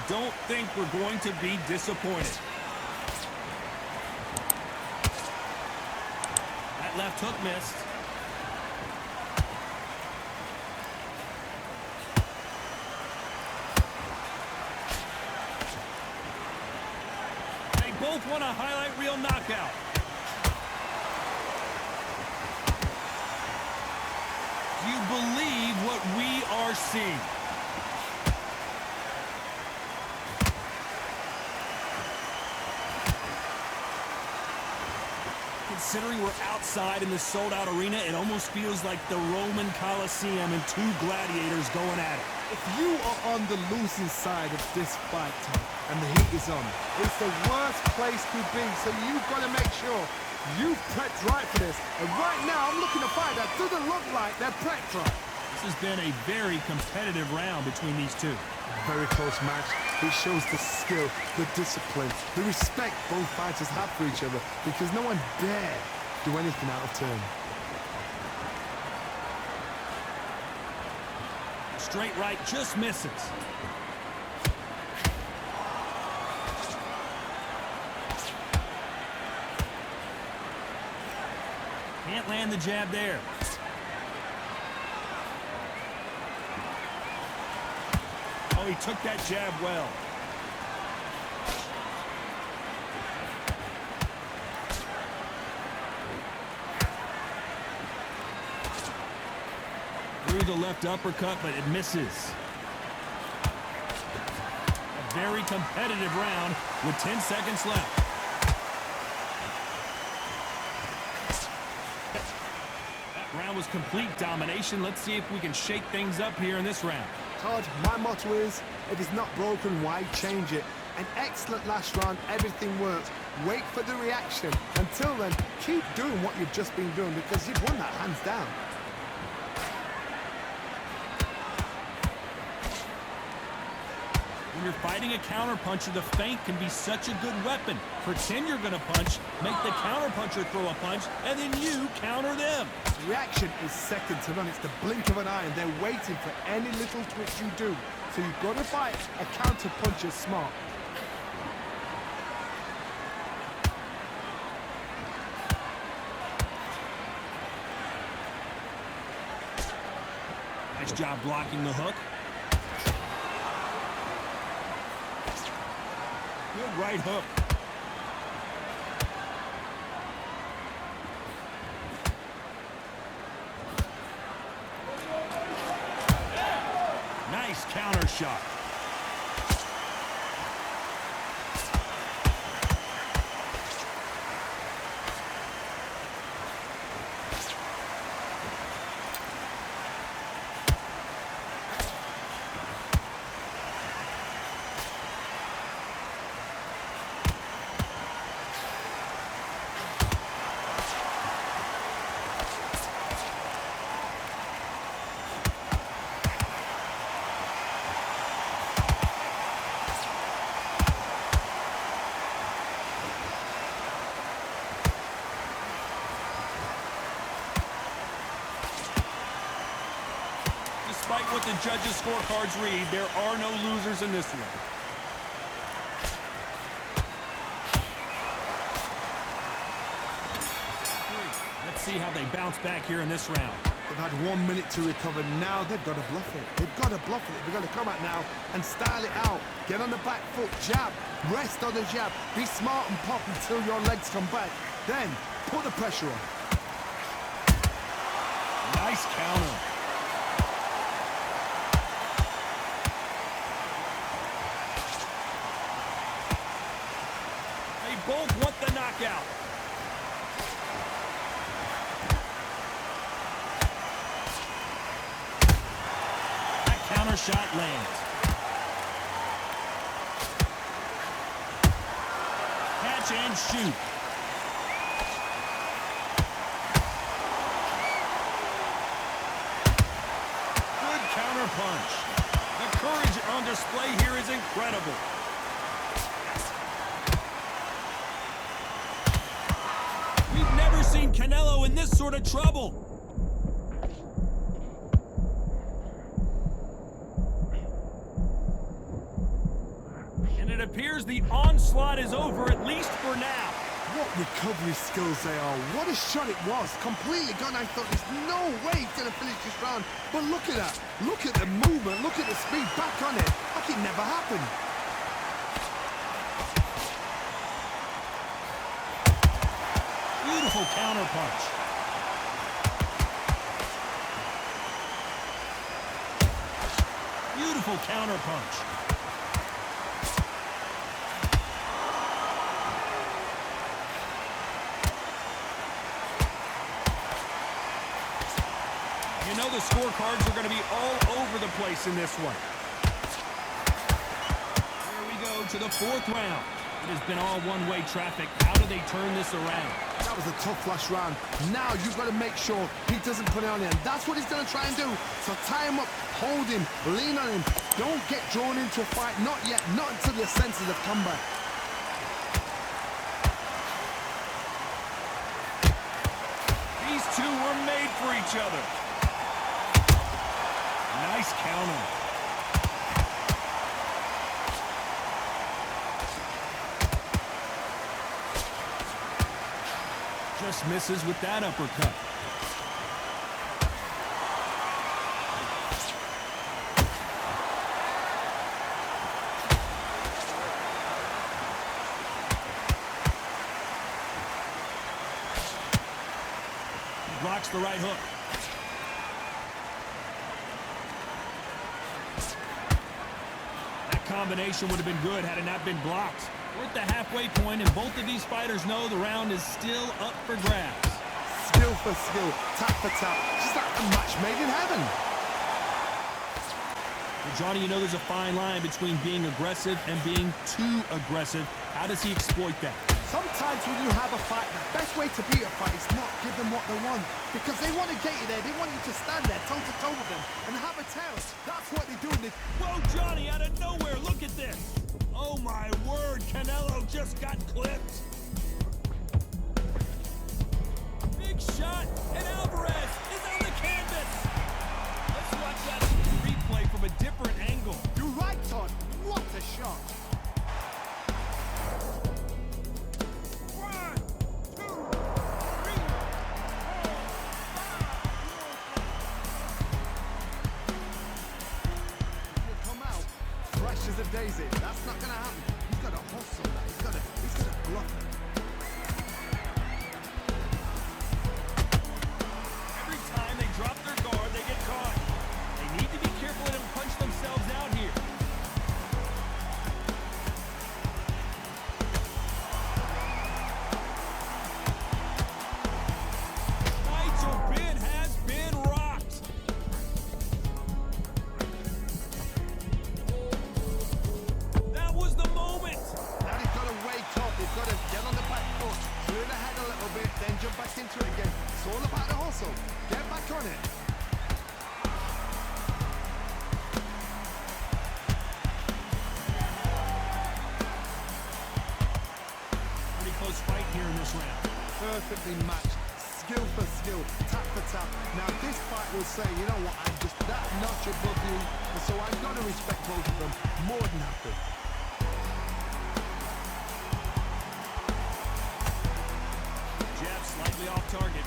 don't think we're going to be disappointed. That left hook missed. They both want a highlight reel knockout. Do you believe what we are seeing? Considering we're outside in this sold-out arena, it almost feels like the Roman Colosseum and two gladiators going at it. If you are on the losing side of this fight, Tom, and the heat is on, it's the worst place to be, so you've got to make sure you've prepped right for this. And right now, I'm looking at a fight that doesn't look like they're prepped right. This has been a very competitive round between these two. Very close match. It shows the skill, the discipline, the respect both fighters have for each other, because no one dare do anything out of turn. Straight right just misses. Can't land the jab there. Oh, he took that jab well. Threw the left uppercut, but it misses. A very competitive round with 10 seconds left. That round was complete domination. Let's see if we can shake things up here in this round. Todd, my motto is, if it's not broken, why change it? An excellent last round, everything works. Wait for the reaction. Until then, keep doing what you've just been doing, because you've won that hands down. When you're fighting a counterpuncher, the feint can be such a good weapon. Pretend you're going to punch, make the counterpuncher throw a punch, and then you counter them. Reaction is second to none. It's the blink of an eye, and they're waiting for any little twitch you do. So you've got to fight a counterpuncher smart. Nice job blocking the hook. Good right hook. Nice counter shot. Despite what the judges' scorecards read, there are no losers in this one. Let's see how they bounce back here in this round. They've had 1 minute to recover. Now they've got to bluff it. They've got to bluff it. They've got to come out now and style it out. Get on the back foot, jab, rest on the jab. Be smart and pop until your legs come back. Then put the pressure on. Nice counter. They both want the knockout. That counter shot lands. Catch and shoot. Good counter punch. The courage on display here is incredible. We've never seen Canelo in this sort of trouble. appears the onslaught is over, at least for now. What recovery skills they are. What a shot it was. Completely gone. I thought there's no way he's going to finish this round. But look at that. Look at the movement. Look at the speed back on it. Like it never happened. Beautiful counter punch. Beautiful counter punch. You know the scorecards are going to be all over the place in this one. Here we go to the fourth round. It has been all one-way traffic. How do they turn this around? That was a tough last round. Now you've got to make sure he doesn't put it on him. That's what he's going to try and do. So tie him up, hold him, lean on him. Don't get drawn into a fight. Not yet. Not until your senses have come back. These two were made for each other. Nice counter. Just misses with that uppercut. He blocks the right hook. That combination would have been good had it not been blocked. We're at the halfway point, and both of these fighters know the round is still up for grabs. Skill for skill, tap for tap. Just like a match made in heaven. Well, Johnny, you know there's a fine line between being aggressive and being too aggressive. How does he exploit that? Sometimes when you have a fight, the best way to beat a fight is not give them what they want. Because they want to get you there. They want you to stand there toe-to-toe with them and have a tail. That's what they do. Whoa, Johnny, out of nowhere. Look at this. Oh, my word. Canelo just got clipped. Big shot, and Alvarez is on the canvas. Let's watch that replay from a different angle. You're right, Todd. What a shot. As a daisy. That's not gonna happen. He's got to hustle that. He's got to bluff it. Every time they drop their guard, they get caught. They need to be careful and punch themselves out here. Nigel Benn has been rocked. That was the moment. Now he's got to wake up. He's got to get on the back foot, turn ahead a little bit, then jump back into it again. It's all about the hustle. Get back on it. Pretty close fight here in this round. Perfectly matched. Skill for skill, tap for tap. Now this fight will say, you know what, I'm just that notch above you, and so I've got to respect both of them more than happy. Jab slightly off target.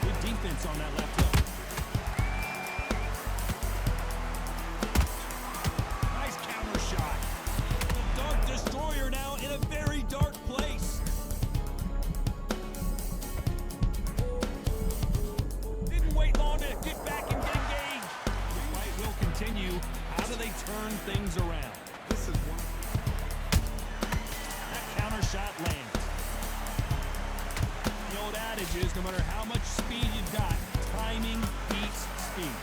Good defense on that left hook. Nice counter shot. The Dark Destroyer now in a very dark place. Didn't wait long to get back and get engaged. The fight will continue. How do they turn things around? This is one. That counter shot lands. The old adage is no matter how much speed you've got, timing beats speed.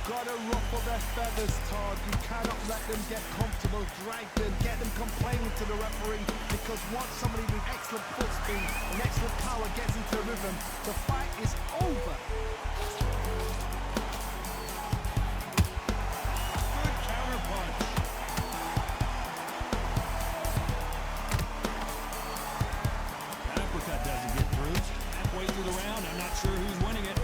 Got to ruffle their feathers, Todd. You cannot let them get comfortable, drag them, get them complaining to the referee, because once somebody with excellent foot speed and excellent power gets into a rhythm, the fight is over. Good counter punch. That uppercut doesn't get through. Halfway through the round, I'm not sure who's winning it.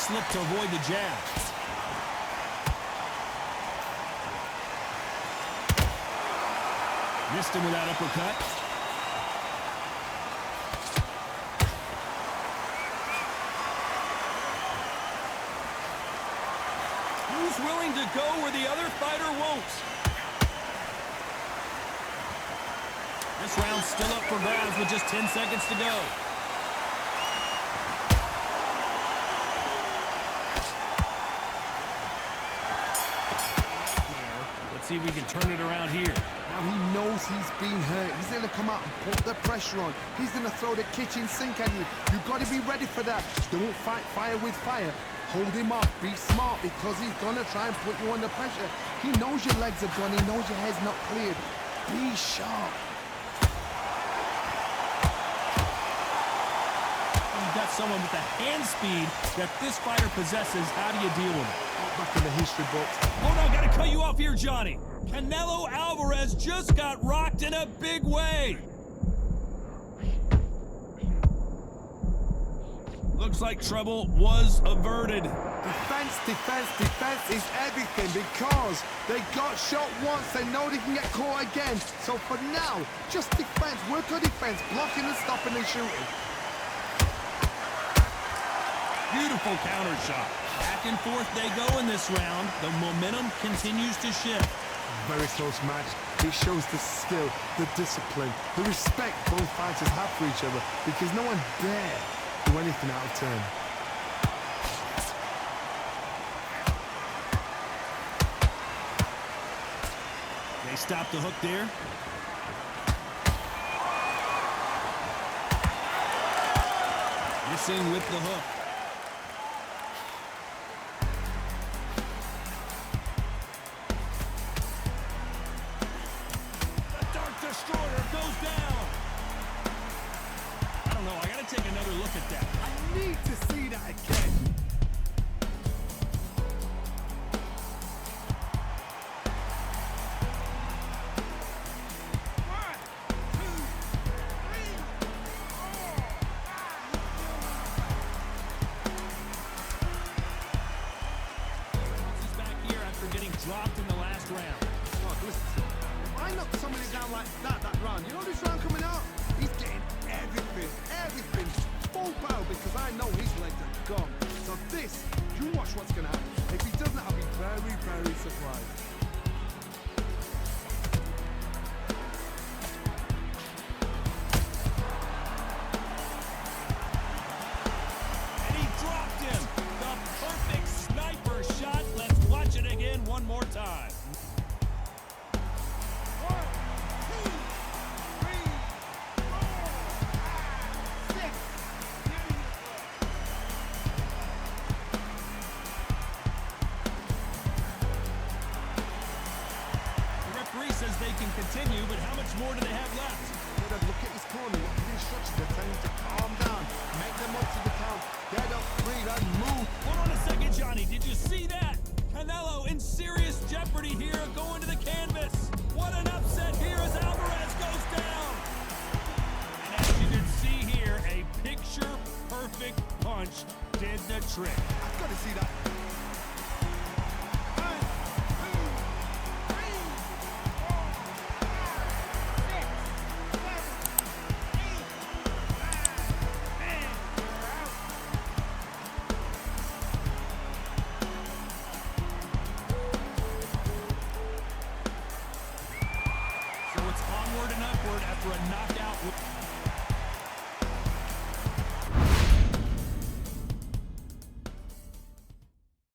slipped to avoid the jab. Missed him with that uppercut. Who's willing to go where the other fighter won't? This round's still up for grabs with just 10 seconds to go. Let's see if we can turn it around here. Now he knows he's been hurt. He's going to come out and put the pressure on. He's going to throw the kitchen sink at you. You've got to be ready for that. Don't fight fire with fire. Hold him off. Be smart because he's going to try and put you under pressure. He knows your legs are gone. He knows your head's not cleared. Be sharp. You've got someone with the hand speed that this fighter possesses. How do you deal with it? Back in the history books. Hold on, gotta cut you off here, Johnny. Canelo Alvarez just got rocked in a big way. Looks like trouble was averted. Defense, defense, defense is everything because they got shot once. They know they can get caught again. So for now, just defense. Work on defense. Blocking and stopping and shooting. Beautiful counter shot. Back and forth they go in this round. The momentum continues to shift. Very close match. It shows the skill, the discipline, the respect both fighters have for each other because no one dare do anything out of turn. They stop the hook there. Missing with the hook. Destroyer goes down. I don't know. I got to take another look at that. I need to see that again. He's back here after getting dropped in the last round. Oh, listen. I knocked somebody down like that round. You know this round coming out? He's getting everything full power because I know his legs are gone. So this, you watch what's going to happen. If he doesn't, I'll be very, very surprised. And he dropped him. The perfect sniper shot. Let's watch it again one more time. Says they can continue, but how much more do they have left? Look at his corner. Look at the instructions. They're telling him to calm down. Make them up to the count. Get up, breathe, and move. Hold on a second, Johnny. Did you see that? Canelo in serious jeopardy here, going to the canvas. What an upset here as Alvarez goes down. And as you can see here, a picture-perfect punch did the trick. I've got to see that. So it's onward and upward after a knockout.